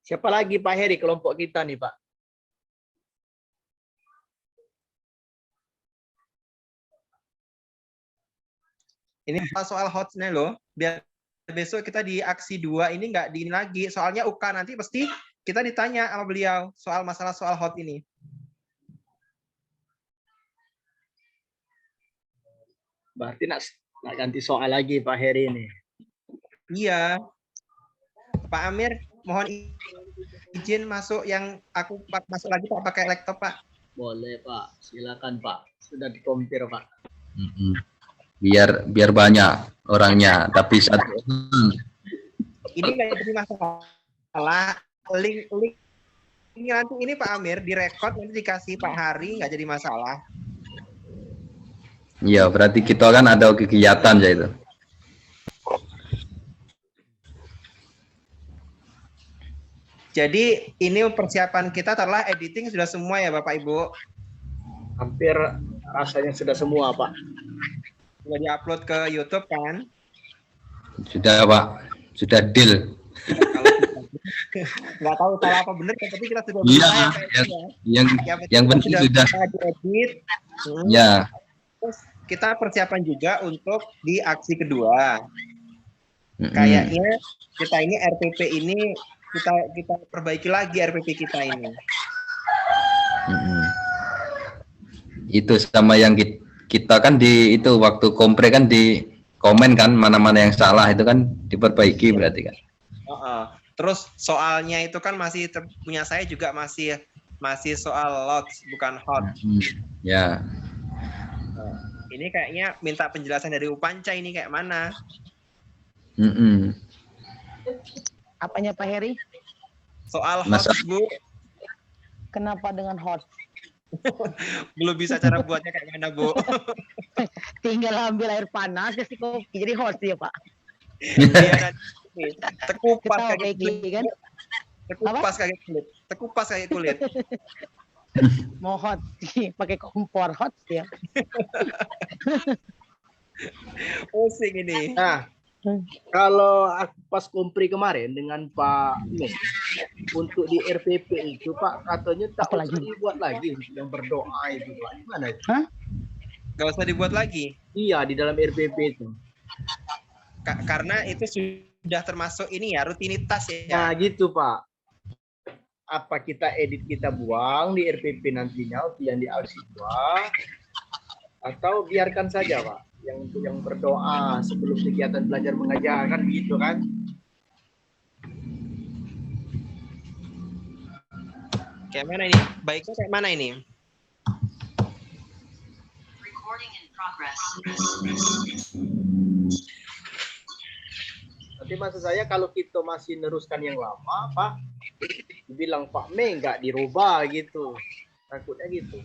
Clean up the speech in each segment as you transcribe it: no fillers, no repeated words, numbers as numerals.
Siapa lagi Pak Heri kelompok kita nih Pak? Ini soal hotnya loh, biar besok kita di aksi 2 ini nggak di ini lagi. Soalnya UK nanti pasti kita ditanya sama beliau soal masalah soal hot ini. Berarti nak ganti soal lagi Pak Heri ini. Iya. Pak Amir, mohon izin masuk yang aku masuk lagi Pak pakai laptop Pak. Boleh Pak, silakan Pak. Sudah dikompir Pak. Biar banyak orangnya, tapi satu. Ini nggak jadi masalah. Link ini nanti ini Pak Amir direkod nanti dikasih Pak Hari, nggak jadi masalah. Iya, berarti kita kan ada kegiatan ya itu. Jadi ini persiapan kita setelah editing sudah semua ya Bapak Ibu. Hampir rasanya sudah semua Pak. Sudah diupload ke YouTube kan? Sudah Pak, sudah deal. Nggak tahu salah apa benar, tapi kita sudah Iya, yang penting sudah diedit. Ya. Terus kita persiapan juga untuk di aksi kedua. Kayaknya kita ini RPP ini kita perbaiki lagi RPP kita ini. Itu sama yang kita kan di itu waktu kompre kan di komen kan mana-mana yang salah itu kan diperbaiki berarti kan. Terus soalnya itu kan masih punya saya juga masih soal lots bukan hot. Ya. Ini kayaknya minta penjelasan dari Upanca ini kayak mana? Apanya Pak Heri? Soal hot Bu. Kenapa dengan hot? Belum bisa cara buatnya kayak mana Bu? Tinggal ambil air panas kasih kopi jadi hot ya Pak. Tekupas kayak gini kan? Tekupas kayak kulit. Tekupas kayak kulit. Mau hot pakai kompor hot ya. Pusing ini. Nah, kalau pas kompri kemarin dengan Pak Nih, untuk di RPP itu Pak katanya tak usah dibuat lagi yang berdoa itu Pak. Gimana itu? Hah? Gak usah dibuat lagi? Iya, di dalam RPP itu. Karena itu sudah termasuk ini ya, rutinitas ya. Nah gitu Pak. Apa kita edit kita buang di RPP nantinya untuk yang di aksi 2 atau biarkan saja Pak yang berdoa sebelum kegiatan belajar mengajar kan begitu kan? Kayak mana ini? Baiknya kayak mana ini? Recording in progress. Nanti maksud saya kalau kita masih neruskan yang lama Pak, dibilang Pak Mei nggak dirubah gitu, takutnya gitu.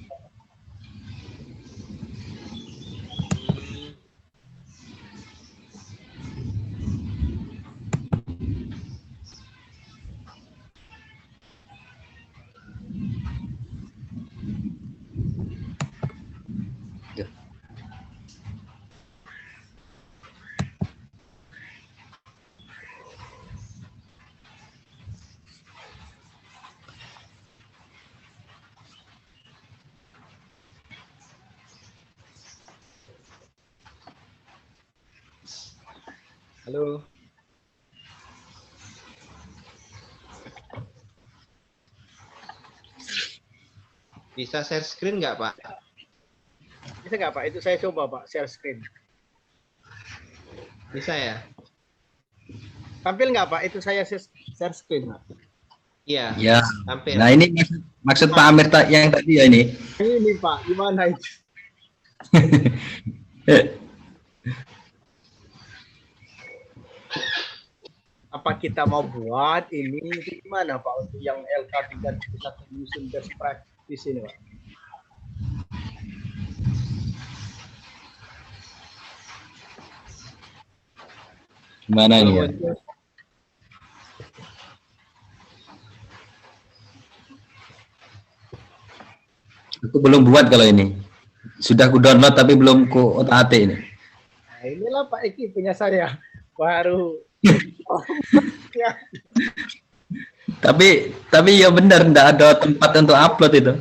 Halo. Bisa share screen nggak Pak? Bisa nggak Pak? Itu saya coba Pak share screen. Bisa ya? Tampil nggak Pak? Itu saya share screen Pak. Iya. Ya. Tampil. Nah ini maksud Pak Amir yang tadi ya ini. Ini Pak, gimana itu? Apa kita mau buat ini gimana Pak untuk yang LK 31 menyusun best practice ini Pak? Gimana ini ya? Aku belum buat kalau ini. Sudah ku download tapi belum ku otak-atik ini. Nah, inilah Pak Eki punya saya baru. Tapi ya benar, nggak ada tempat untuk upload itu.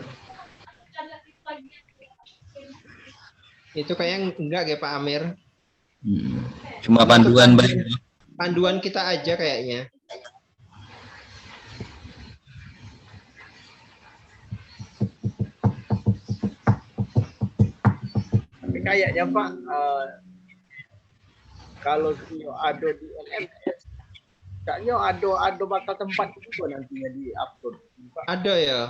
Itu kayaknya enggak kayak Pak Amir. Cuma panduan baik. Panduan kita aja kayaknya. Tapi kayaknya Pak, kalau ada di LMS, kayaknya ada bakal tempat juga nantinya di upload. Pak. Ada ya.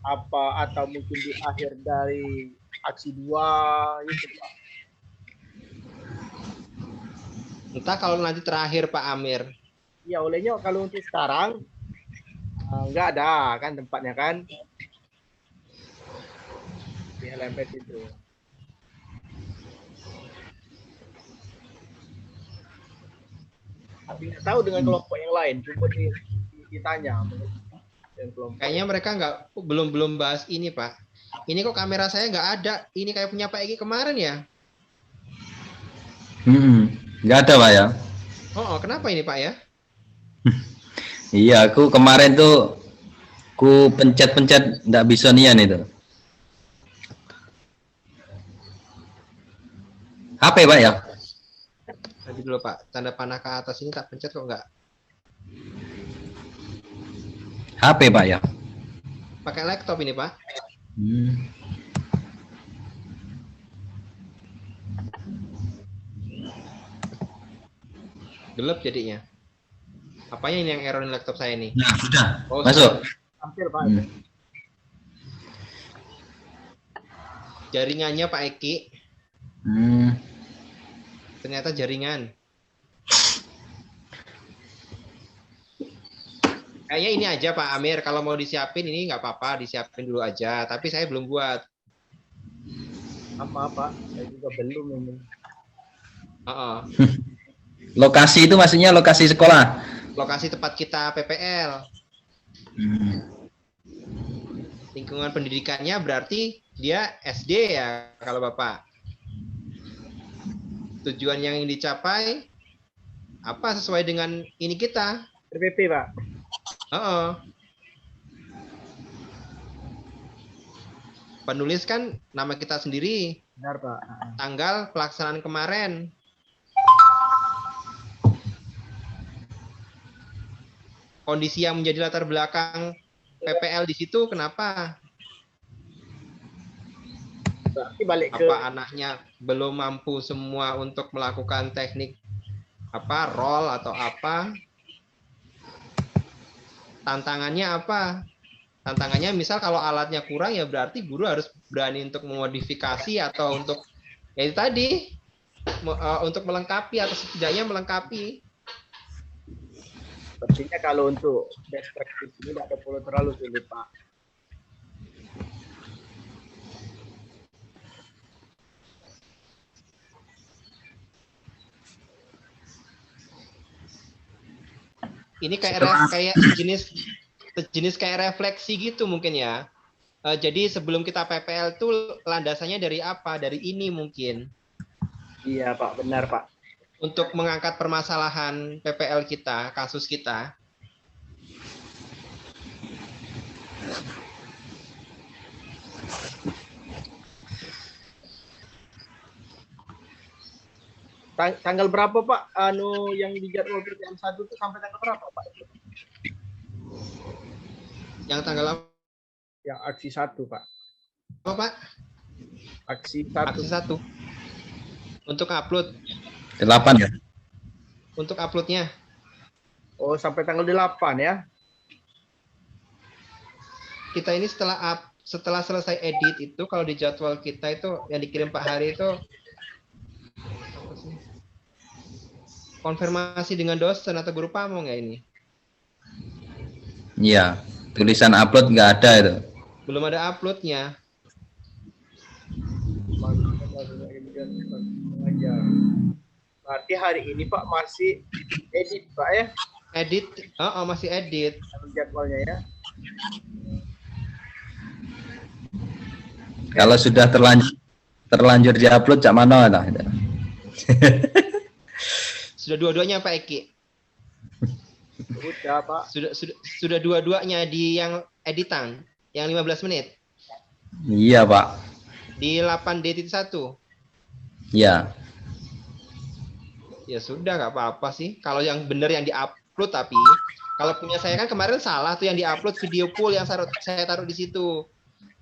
Apa atau mungkin di akhir dari aksi 2 gitu Pak. Entah kalau nanti terakhir Pak Amir. Ya olehnya kalau untuk sekarang nggak ada kan tempatnya kan di LMS itu. Tapi nggak tahu dengan kelompok yang lain, coba ditanya dengan kelompok. Kayaknya mereka belum bahas ini Pak. Ini kok kamera saya nggak ada. Ini kayak punya Pak Egi kemarin ya. Nggak ada Pak ya. Oh, kenapa ini Pak ya? Iya, aku kemarin tuh ku pencet-pencet nggak bisa nian itu. HP Pak ya? Nanti dulu Pak, tanda panah ke atas ini tak pencet kok nggak? HP Pak ya? Pakai laptop ini Pak. Gelap jadinya. Apanya ini yang error laptop saya ini? Nah, sudah. Oh, Masuk. Hampir Pak. Jaringannya Pak Eki. Ternyata jaringan. Kayaknya ini aja Pak Amir. Kalau mau disiapin ini nggak apa-apa, disiapin dulu aja. Tapi saya belum buat. Apa saya juga belum ini. Lokasi itu maksudnya lokasi sekolah. Lokasi tempat kita PPL. Lingkungan pendidikannya berarti dia SD ya kalau Bapak. Tujuan yang dicapai apa sesuai dengan ini kita? RPP Pak. Penulis kan nama kita sendiri. Benar Pak. Tanggal pelaksanaan kemarin. Kondisi yang menjadi latar belakang PPL di situ kenapa? Berarti balik ke Apa anaknya belum mampu semua untuk melakukan teknik apa roll atau apa? Tantangannya apa? Tantangannya misal kalau alatnya kurang ya berarti guru harus berani untuk memodifikasi atau untuk ya itu tadi untuk melengkapi atau setidaknya melengkapi. Sepertinya kalau untuk best practice ini tidak perlu terlalu sulit Pak. Ini kayak jenis kayak refleksi gitu mungkin ya. Jadi sebelum kita PPL itu landasannya dari apa? Dari ini mungkin. Iya Pak, benar Pak. Untuk mengangkat permasalahan PPL kita, kasus kita. Tanggal berapa Pak? Yang dijadwal PTM 1 itu sampai tanggal berapa Pak? Yang tanggal apa Yang aksi 1 Pak. Pak? Aksi 1. Aksi 1. Untuk upload. 8 ya? Untuk uploadnya. Oh, sampai tanggal 8 ya? Kita ini setelah selesai edit itu kalau di jadwal kita itu yang dikirim Pak Hari itu apa sih? Konfirmasi dengan dosen atau guru pamong ya ini? Iya, tulisan upload nggak ada itu. Belum ada uploadnya. Berarti hari ini Pak masih edit Pak ya? Edit, masih edit. Jadwalnya ya? Kalau sudah terlanjur diupload cak mana lah. Sudah dua-duanya Pak Eki. Udah, Pak. Sudah dua-duanya di yang editan, yang 15 menit. Iya, Pak. Di 8D.1. Iya. Ya sudah, nggak apa-apa sih. Kalau yang benar yang diupload, tapi kalau punya saya kan kemarin salah tuh yang diupload video pool yang saya taruh di situ.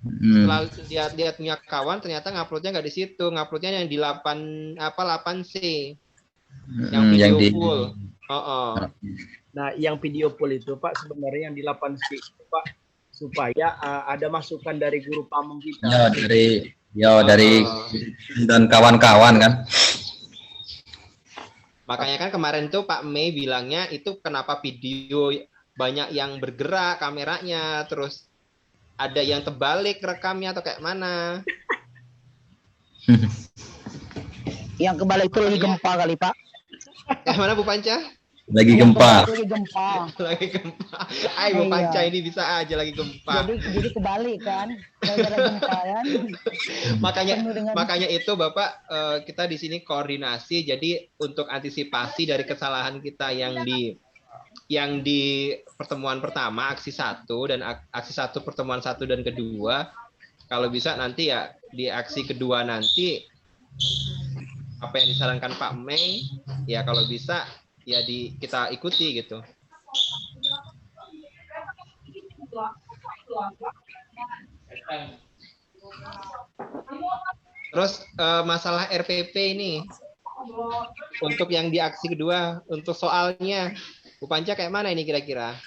Setelah lihat punya kawan, ternyata nguploadnya nggak di situ, nguploadnya yang di 8C, yang video pool. Nah, yang video pool itu Pak sebenarnya yang di 8C itu Pak supaya ada masukan dari guru pamong kita. Ya dari dan kawan-kawan kan. Makanya kan kemarin tuh Pak Mei bilangnya itu kenapa video banyak yang bergerak kameranya, terus ada yang terbalik rekamnya atau kayak mana? Yang kebalik itu lagi gempa kali, Pak. Mana Bu Panca? Lagi gempa. Lagi gempa. Lagi gempa. Ayo Bu Panca ini bisa aja lagi gempa. Jadi kebalik kan? Gara-gara gempa kan? Makanya itu Bapak kita di sini koordinasi. Jadi untuk antisipasi dari kesalahan kita yang di pertemuan pertama aksi 1 dan aksi 1 pertemuan 1 dan kedua, kalau bisa nanti ya di aksi kedua nanti apa yang disarankan Pak Mei ya kalau bisa ya kita ikuti gitu. Terus masalah RPP ini untuk yang di aksi kedua untuk soalnya Bu Panca kayak mana ini kira-kira?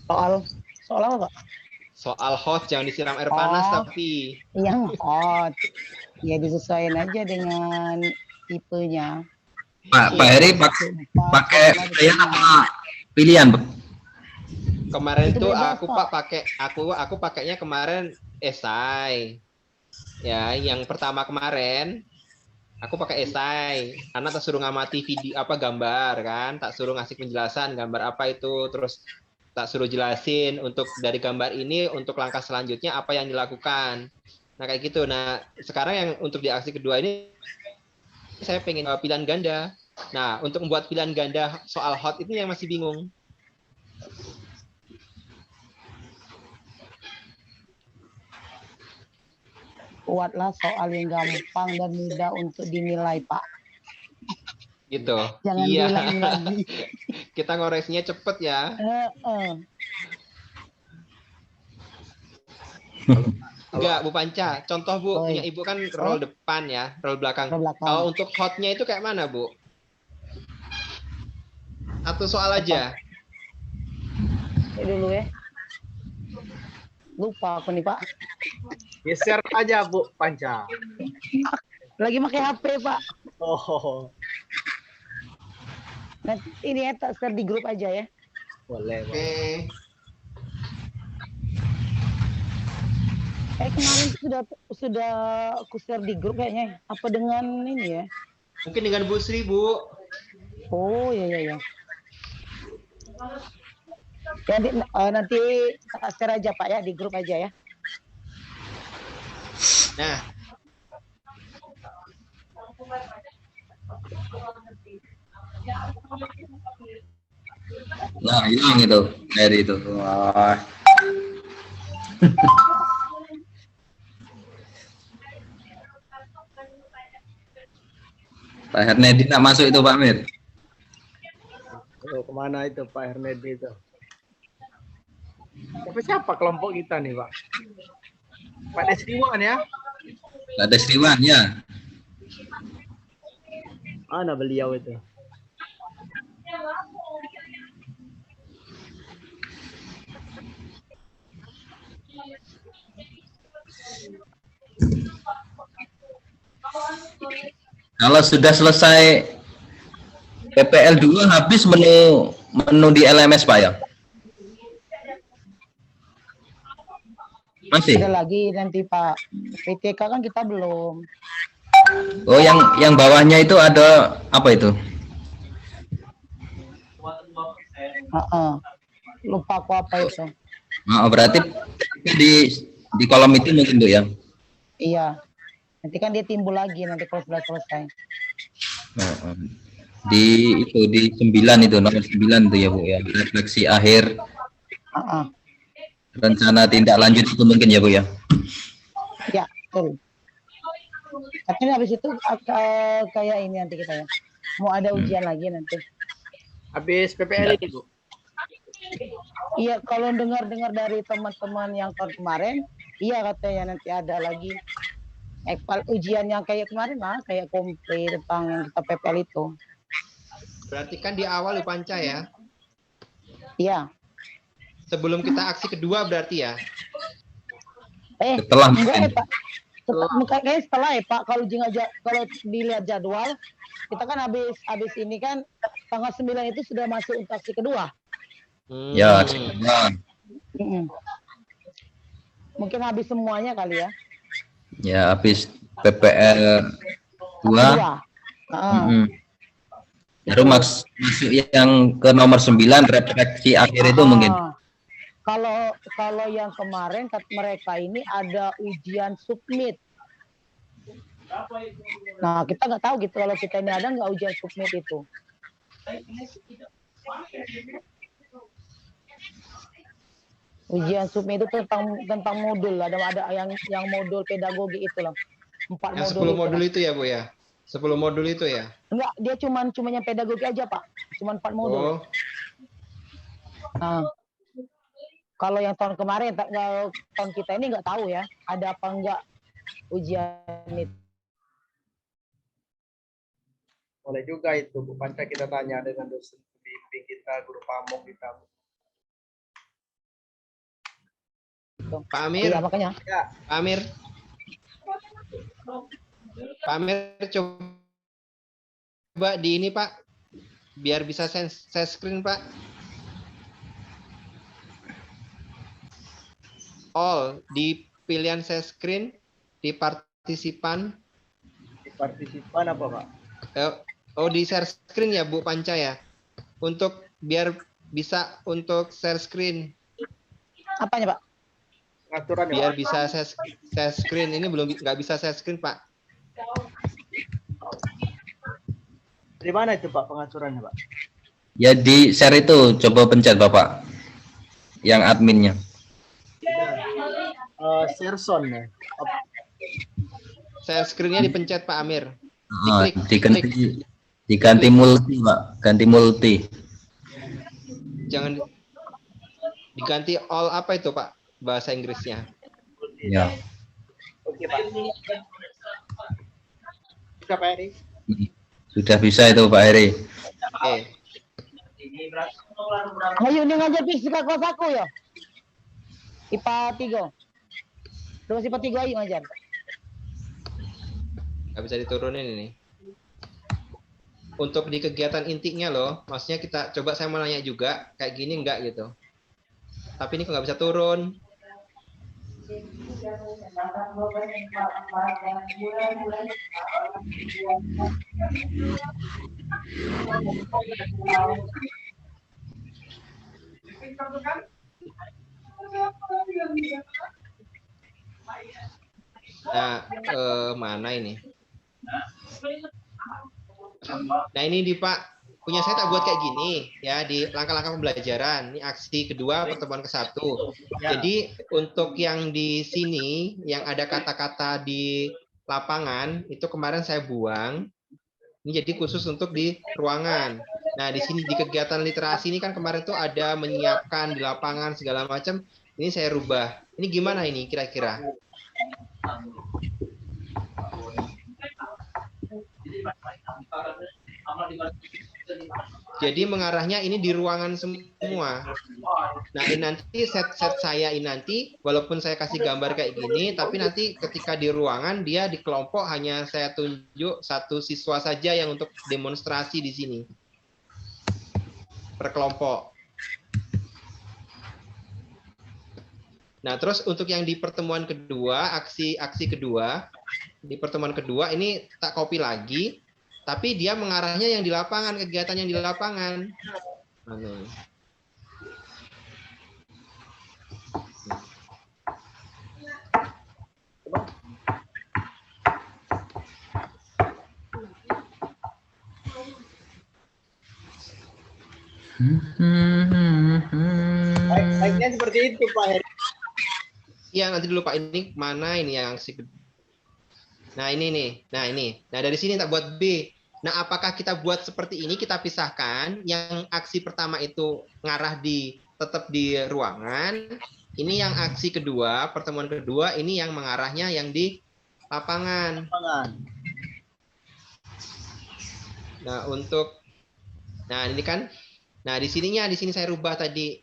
Soal apa, Pak? Soal hot jangan disiram air panas tapi. Yang hot. Ya disesuaikan aja dengan tipenya. Pak Heri pakai pilihan apa pilihan? Kemarin Itu tuh bebas, aku Pak. aku pakainya kemarin esai. Ya, yang pertama kemarin aku pakai esai karena tak suruh ngamati video gambar kan, tak suruh ngasih penjelasan gambar apa itu, terus tak suruh jelasin untuk dari gambar ini untuk langkah selanjutnya apa yang dilakukan. Nah kayak gitu. Nah sekarang yang untuk di aksi kedua ini saya pengen pilihan ganda. Nah untuk membuat pilihan ganda soal hot itu yang masih bingung. Buatlah soal yang gampang dan mudah untuk dinilai, Pak. Gitu. Jangan Iya. diulangi lagi. Kita ngoreksinya cepet ya. Enggak, Bu Panca. Contoh Bu, punya Ibu kan roll depan ya, roll belakang. Roll belakang. Kalau untuk hotnya itu kayak mana Bu? Satu soal aja. Dulu ya. Lupa aku nih, Pak. Geser aja Bu Panca. Lagi pakai HP, Pak. Oh, Nanti ini ya, tak share di grup aja ya. boleh. Oke. Kemarin sudah aku share di grup kayaknya. Apa dengan ini ya? Mungkin dengan Bu Sri, Bu. Oh, iya. Nanti tak share aja, Pak ya, di grup aja ya. Nah, Nah, hilang itu dari itu. Wah. Pak Hernedi tak masuk itu Pak Mir. Oh, kemana itu Pak Hernedi itu? Siapa kelompok kita nih Pak? Pak Desriwan ya? Pak Desriwan ya. Mana beliau itu? Kalau sudah selesai PPL 2 habis menu di LMS Pak ya? Masih? Ada lagi nanti Pak. PTK kan kita belum. Oh, yang bawahnya itu ada apa itu? Lupa aku apa itu. Oh, berarti di kolom itu mungkin tuh ya? Iya. Nanti kan dia timbul lagi nanti kalau sudah selesai. di 9 itu nomor 9 tuh ya Bu ya. Refleksi akhir Ah, rencana tindak lanjut itu mungkin ya Bu ya. ya, betul. Tapi habis itu kayak ini nanti kita ya. Mau ada ujian lagi nanti. Habis PPL ini, Bu. Iya, kalau dengar-dengar dari teman-teman yang tahun kemarin, iya katanya nanti ada lagi ujian yang kayak kemarin lah, kayak komplit tentang yang kita PPL itu. Berarti kan di awal Bu Panca ya. Iya. Sebelum kita aksi kedua berarti ya. Setelah enggak mungkin. Pak. Kayaknya setelah ya Pak, kalau dilihat jadwal, kita kan habis ini kan tanggal 9 itu sudah masuk untuk aksi kedua. Ya, aksi kedua. Mungkin habis semuanya kali ya. Ya, habis PPL 2. Baru masuk yang ke nomor 9 refleksi akhir itu mungkin. Kalau yang kemarin mereka ini ada ujian submit. Nah, kita nggak tahu gitu kalau kita ini ada nggak ujian submit itu. Ujian submit itu tentang modul, ada yang modul pedagogi itu loh. 4 Yang modul 10 modul itu ya Bu ya. 10 modul itu ya. Enggak, dia cuma yang pedagogi aja Pak. Cuma 4 modul. Oh. Nah, kalau yang tahun kemarin, tahun kita ini nggak tahu ya, ada apa enggak ujian itu. Boleh juga itu, Bu Panca, kita tanya dengan dosen pembimbing kita, guru pamong kita. Pak Amir. Iya, makanya. Ya. Pak Amir. Pak Amir coba di ini Pak, biar bisa share screen Pak. All di pilihan share screen di partisipan. Di partisipan apa Pak? Oh di share screen ya Bu Panca ya. Untuk biar bisa untuk share screen. Apanya Pak? Pengaturan ya, Biar Pak? bisa share screen, ini belum nggak bisa share screen Pak. Di mana itu Pak pengaturannya Pak? Ya di share itu, coba pencet Bapak. Yang adminnya. Serson ya. Share screen-nya dipencet Pak Amir. Diganti multi Pak, ganti multi. Jangan diganti all apa itu Pak bahasa Inggrisnya? Ya. Oke Pak. Bisa Pak Eri? Sudah bisa itu Pak Eri. Oke. Ayo ini ngajar fisika kelas aku ya. IPA 3. Terus IPA 3 ayo ngajar. Nggak bisa diturunin ini. Untuk di kegiatan intinya loh, maksudnya kita coba saya mau nanya juga, kayak gini enggak gitu. Tapi ini kok nggak bisa turun. Nah, mana ini? Nah ini di Pak, punya saya tak buat kayak gini ya di langkah-langkah pembelajaran. Ini aksi kedua pertemuan ke-1. Jadi untuk yang di sini yang ada kata-kata di lapangan itu kemarin saya buang. Ini jadi khusus untuk di ruangan. Nah di sini di kegiatan literasi ini kan kemarin tuh ada menyiapkan di lapangan segala macam. Ini saya rubah. Ini gimana ini kira-kira? Jadi mengarahnya ini di ruangan semua. Nah ini nanti set saya ini nanti walaupun saya kasih gambar kayak gini, tapi nanti ketika di ruangan dia di kelompok hanya saya tunjuk satu siswa saja yang untuk demonstrasi di sini per kelompok. Nah terus untuk yang di pertemuan kedua, aksi kedua, di pertemuan kedua ini tak copy lagi. Tapi dia mengarahnya yang di lapangan, kegiatan yang di lapangan. Baiknya seperti itu Pak Heri. Iya, nanti dulu Pak, ini mana ini yang aksi kedua? Nah, ini nih. Nah, ini. Nah, dari sini tak buat B. Nah, apakah kita buat seperti ini, kita pisahkan yang aksi pertama itu ngarah tetap di ruangan. Ini yang aksi kedua, pertemuan kedua, ini yang mengarahnya yang di lapangan. Nah, ini kan. Nah, di sini saya rubah tadi.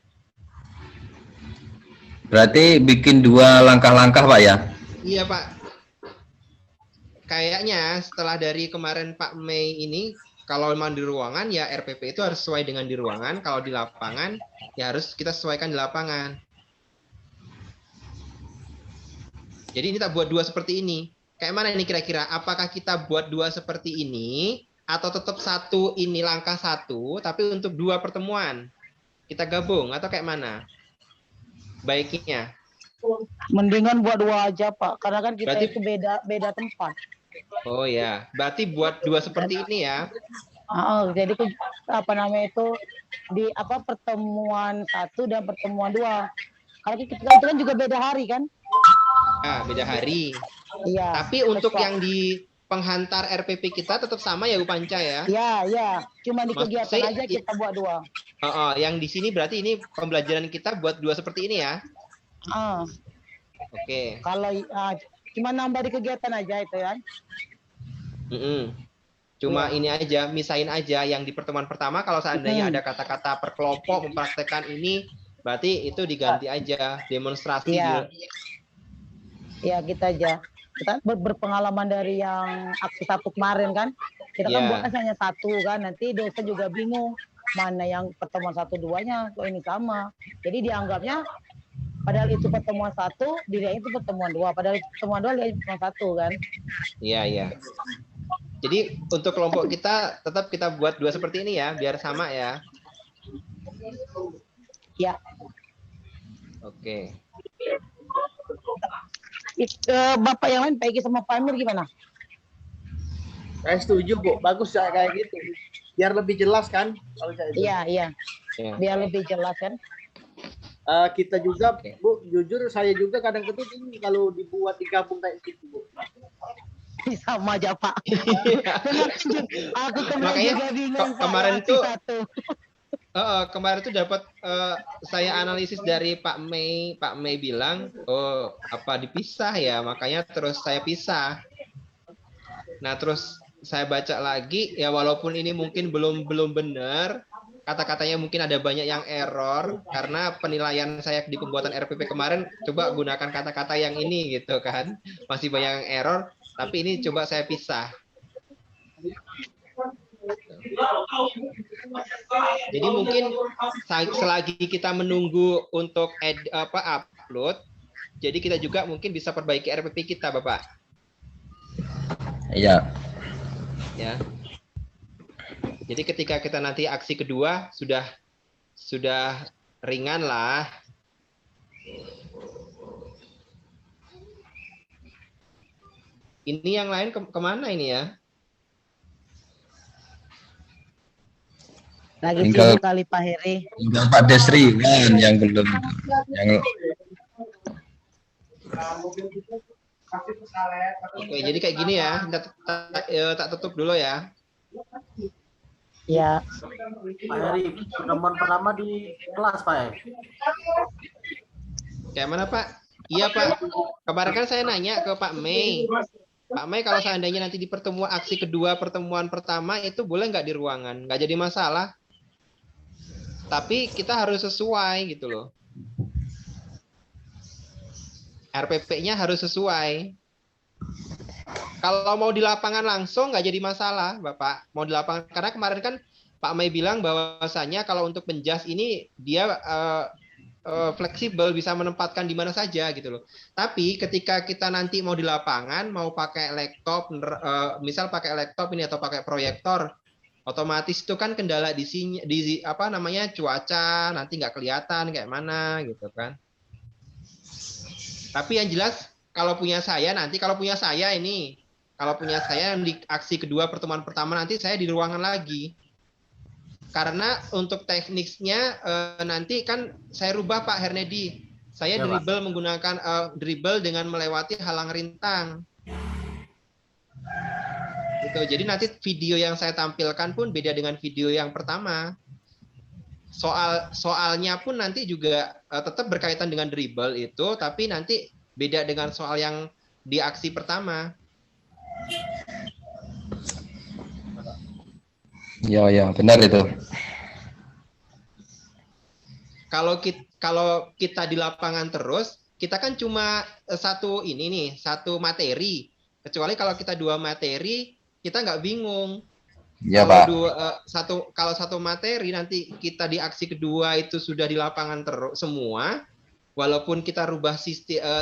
Berarti bikin 2 langkah-langkah Pak ya? Iya Pak. Kayaknya setelah dari kemarin Pak Mei ini, kalau memang di ruangan ya RPP itu harus sesuai dengan di ruangan. Kalau di lapangan ya harus kita sesuaikan di lapangan. Jadi ini tak buat 2 seperti ini. Kayak mana ini kira-kira? Apakah kita buat 2 seperti ini atau tetap 1 ini langkah 1 tapi untuk 2 pertemuan? Kita gabung atau kayak mana? Baiknya. Mendingan buat 2 aja Pak, karena kan kita Berarti- itu beda tempat. Oh ya, berarti buat 2 seperti ini ya. Jadi apa namanya itu pertemuan 1 dan pertemuan 2. Karena kita itu kan juga beda hari kan? Nah, beda hari. Iya. Tapi untuk Pak. yang di penghantar RPP kita tetap sama ya Bu Panca ya? Iya. Cuma di kegiatan Maksudnya- aja kita buat 2. Yang di sini berarti ini pembelajaran kita buat 2 seperti ini ya? Oke. Kalau cuma nambah di kegiatan aja itu kan? Cuma ini aja, misahin aja yang di pertemuan pertama kalau seandainya ada kata-kata per kelompok mempraktekkan ini, berarti itu diganti aja, demonstrasi. Iya. Iya, kita aja. Kita berpengalaman dari yang aksi 1 kemarin kan. Kita kan buatnya hanya 1 kan. Nanti dosen juga bingung mana yang pertemuan 1-2-nya kok ini sama. Jadi dianggapnya padahal itu pertemuan 1, dilihat itu pertemuan 2. Padahal itu pertemuan 2 lihat pertemuan 1 kan. Iya. Jadi untuk kelompok kita tetap kita buat 2 seperti ini ya, biar sama ya. Ya. Oke. Bapak yang lain, Pak Egi sama Pak Amir gimana? Saya setuju Bu, bagus ya kayak gitu. Biar lebih jelas kan kalau saya itu. Iya. Biar lebih jelas kan. Kita juga Bu, jujur saya juga kadang itu kalau dibuat digabung kayak gitu Bu. Sama aja Pak. Aku Makanya juga bingung kemarin Pak, tuh satu. kemarin tuh dapat saya analisis dari Pak Mei bilang, oh apa dipisah ya, makanya terus saya pisah. Nah terus saya baca lagi ya, walaupun ini mungkin belum benar, kata-katanya mungkin ada banyak yang error karena penilaian saya di pembuatan RPP kemarin coba gunakan kata-kata yang ini gitu kan, masih banyak yang error, tapi ini coba saya pisah. Jadi mungkin selagi kita menunggu untuk upload, jadi kita juga mungkin bisa perbaiki RPP kita, Bapak. Iya. Ya. Jadi ketika kita nanti aksi kedua sudah ringan lah. Ini yang lain kemana ini ya? Lagi Tinggal- sibuk kali Pak Heri. Tinggal Pak Desri kan yang belum, yang Oke, jadi kayak gini ya. Tak tutup dulu ya. Ya. Pak Heri, pertemuan pertama di kelas Pak Heri. Kayak mana Pak? Iya Pak. Kemarin kan saya nanya ke Pak Mei. Pak Mei, kalau seandainya nanti di pertemuan aksi kedua pertemuan pertama itu boleh nggak di ruangan? Nggak jadi masalah. Tapi kita harus sesuai gitu loh. RPP-nya harus sesuai. Kalau mau di lapangan langsung nggak jadi masalah, Bapak. Mau di lapangan, karena kemarin kan Pak Mei bilang bahwasanya kalau untuk penjas ini dia fleksibel, bisa menempatkan di mana saja gitu loh. Tapi ketika kita nanti mau di lapangan, mau pakai laptop, misal pakai laptop ini atau pakai proyektor, otomatis itu kan kendala di apa namanya cuaca, nanti nggak kelihatan kayak mana gitu kan. Tapi yang jelas kalau punya saya yang di aksi kedua pertemuan pertama nanti saya di ruangan lagi. karena untuk tekniknya nanti kan saya rubah Pak Hernedi. Saya Ya, Pak. dribble menggunakan dribble dengan melewati halang rintang. Gitu. Jadi nanti video yang saya tampilkan pun beda dengan video yang pertama. Soalnya pun nanti juga tetap berkaitan dengan dribble itu, tapi nanti beda dengan soal yang di aksi pertama. Ya, benar itu. Kalau kita di lapangan terus, kita kan cuma satu materi. Kecuali kalau kita 2 materi, kita nggak bingung. Ya, Pak. Kalau satu materi nanti kita di aksi kedua itu sudah di lapangan terus semua, walaupun kita rubah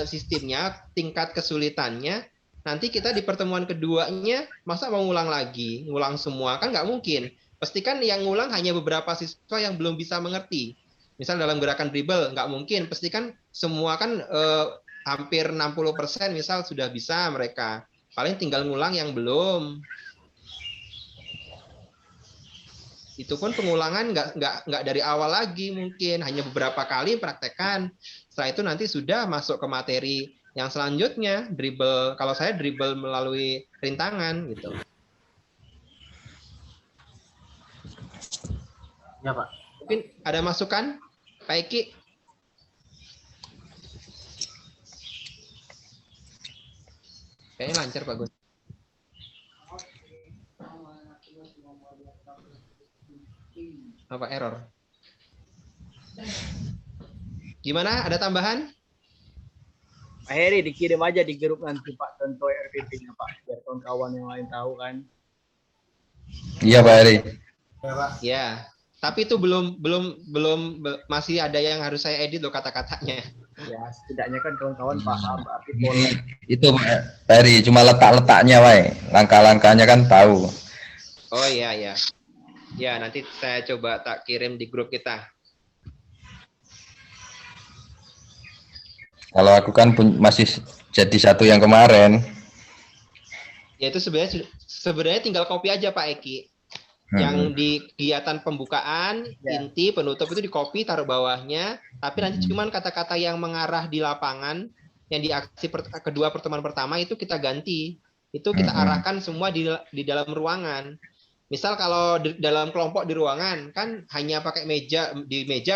sistemnya, tingkat kesulitannya, nanti kita di pertemuan keduanya masa mau ngulang lagi, ngulang semua kan nggak mungkin. Pastikan yang ngulang hanya beberapa siswa yang belum bisa mengerti. Misal dalam gerakan dribble nggak mungkin. Pastikan semua kan hampir 60% misal sudah bisa mereka. Paling tinggal ngulang yang belum. Itu pun pengulangan nggak dari awal lagi mungkin, hanya beberapa kali praktekkan. Setelah itu nanti sudah masuk ke materi yang selanjutnya, dribble. Kalau saya dribble melalui rintangan gitu. Ya, Pak. Mungkin ada masukan, Pak Eki? Kayaknya lancar Pak Gun. Apa error? Gimana? Ada tambahan? Pak Heri dikirim aja di grup nanti Pak contoh RPP-nya Pak, biar kawan-kawan yang lain tahu kan. Iya, Pak Heri. Ya, Pak. Ya, tapi itu belum masih ada yang harus saya edit loh kata-katanya. Ya, setidaknya kan kawan-kawan paham arti pola. Itu Pak Heri, cuma letak-letaknya, Pak. Langkah-langkahnya kan tahu. Oh iya ya. Ya, nanti saya coba tak kirim di grup kita. Kalau aku kan masih jadi satu yang kemarin. Ya itu sebenarnya tinggal copy aja Pak Eki. Yang di kegiatan pembukaan, inti, penutup itu di copy taruh bawahnya, tapi nanti cuman kata-kata yang mengarah di lapangan yang di aksi kedua pertemuan pertama itu kita ganti. Itu kita arahkan semua di dalam ruangan. Misal kalau dalam kelompok di ruangan kan hanya pakai meja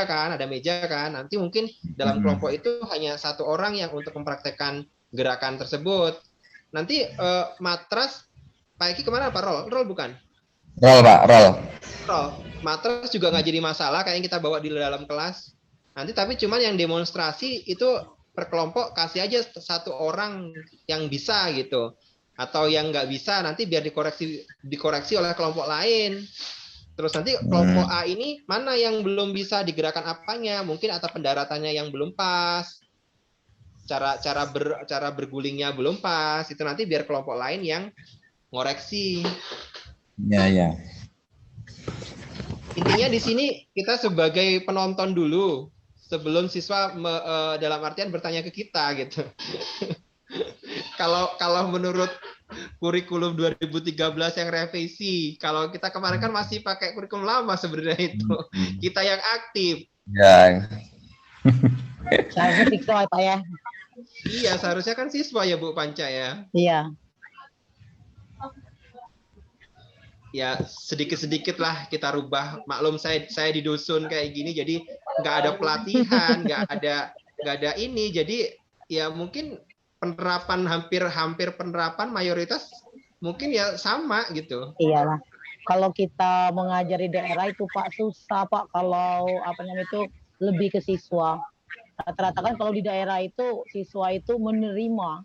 kan, ada meja kan. Nanti mungkin dalam kelompok itu hanya satu orang yang untuk mempraktekkan gerakan tersebut. Nanti matras Pak Eki kemana Pak? Roll bukan? Roll, Pak, roll. Matras juga nggak jadi masalah kayak yang kita bawa di dalam kelas. Nanti tapi cuman yang demonstrasi itu per kelompok kasih aja satu orang yang bisa gitu. Atau yang nggak bisa nanti biar dikoreksi oleh kelompok lain. Terus nanti kelompok A ini mana yang belum bisa digerakkan apanya, mungkin atau pendaratannya yang belum pas, cara bergulingnya belum pas, itu nanti biar kelompok lain yang ngoreksi. Ya. Intinya di sini kita sebagai penonton dulu sebelum siswa dalam artian bertanya ke kita gitu. Kalau menurut kurikulum 2013 yang revisi, kalau kita kemarin kan masih pakai kurikulum lama sebenarnya itu. Kita yang aktif. Ya. Seharusnya siswa Pak ya. Iya, seharusnya kan siswa ya Bu Panca ya. Iya. Ya sedikit-sedikit lah kita rubah. Maklum saya di dusun kayak gini, jadi nggak ada pelatihan, nggak ada ini. Jadi ya mungkin penerapan hampir penerapan mayoritas mungkin ya sama gitu. Iyalah. Kalau kita mengajari daerah itu Pak susah Pak kalau itu lebih ke siswa. Rata-rata kan kalau di daerah itu siswa itu menerima.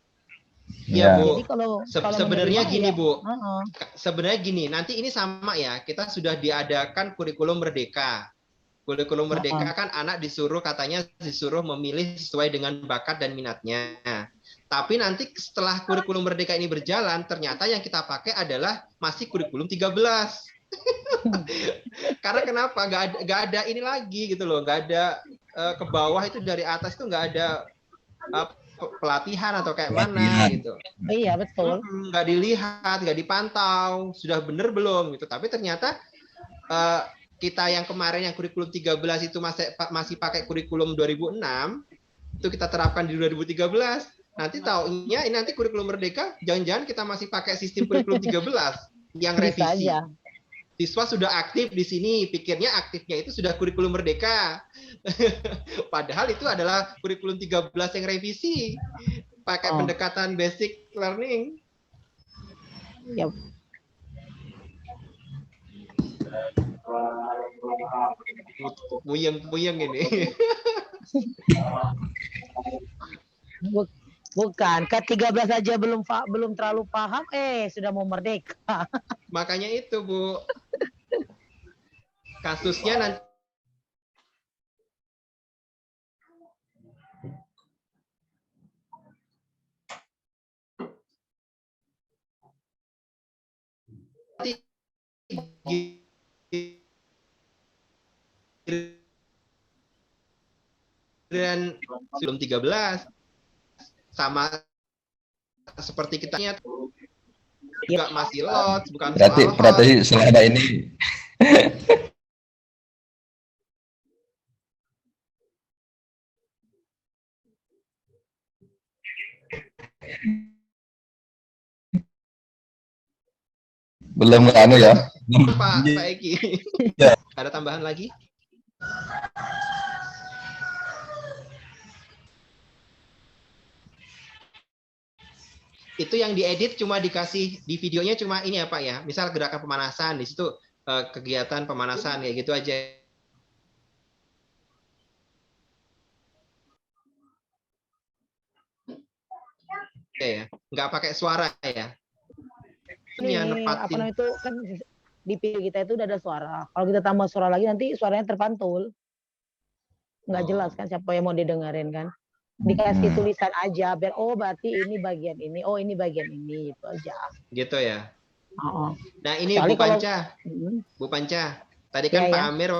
Ya, Bu. Jadi kalau sebenarnya gini, ya, Bu. Sebenarnya gini, nanti ini sama ya. Kita sudah diadakan kurikulum merdeka. Kurikulum merdeka kan anak disuruh memilih sesuai dengan bakat dan minatnya. Tapi nanti setelah kurikulum merdeka ini berjalan, ternyata yang kita pakai adalah masih kurikulum 13. Karena kenapa? Nggak ada ini lagi gitu loh. Nggak ada ke bawah itu dari atas itu nggak ada pelatihan atau kayak mana gitu. Iya betul. Nggak dilihat, nggak dipantau, sudah benar belum gitu. Tapi ternyata kita yang kemarin yang kurikulum 13 itu masih pakai kurikulum 2006, itu kita terapkan di 2013. Nanti taunya ini nanti kurikulum merdeka, jangan-jangan kita masih pakai sistem kurikulum 13 yang Bisa revisi. aja. Siswa sudah aktif di sini, pikirnya aktifnya itu sudah kurikulum merdeka. Padahal itu adalah kurikulum 13 yang revisi, pakai pendekatan basic learning. Yap. Puyeng ini. Bukan, K13 aja belum terlalu paham, sudah mau merdeka. Makanya itu, Bu. Kasusnya nanti dan sebelum 13 sama seperti kitanya juga masih lot, bukan berarti selama ini belum anu ya. Pak Eki. Ya. Ada tambahan lagi? Itu yang diedit cuma dikasih di videonya cuma ini ya Pak ya. Misal gerakan pemanasan di situ kegiatan pemanasan kayak gitu aja. Oke ya. Nggak pakai suara ya. Ini yang Apa nepatin. namanya itu kan di video kita itu udah ada suara. Kalau kita tambah suara lagi nanti suaranya terpantul. Nggak jelas kan siapa yang mau didengerin kan. Dikasih tulisan aja biar berarti ini bagian ini, ini bagian ini, itu aja. Gitu ya. Oh. Nah ini Kecuali Bu Panca. Bu Panca. Tadi kan Ya, Pak ya. Amir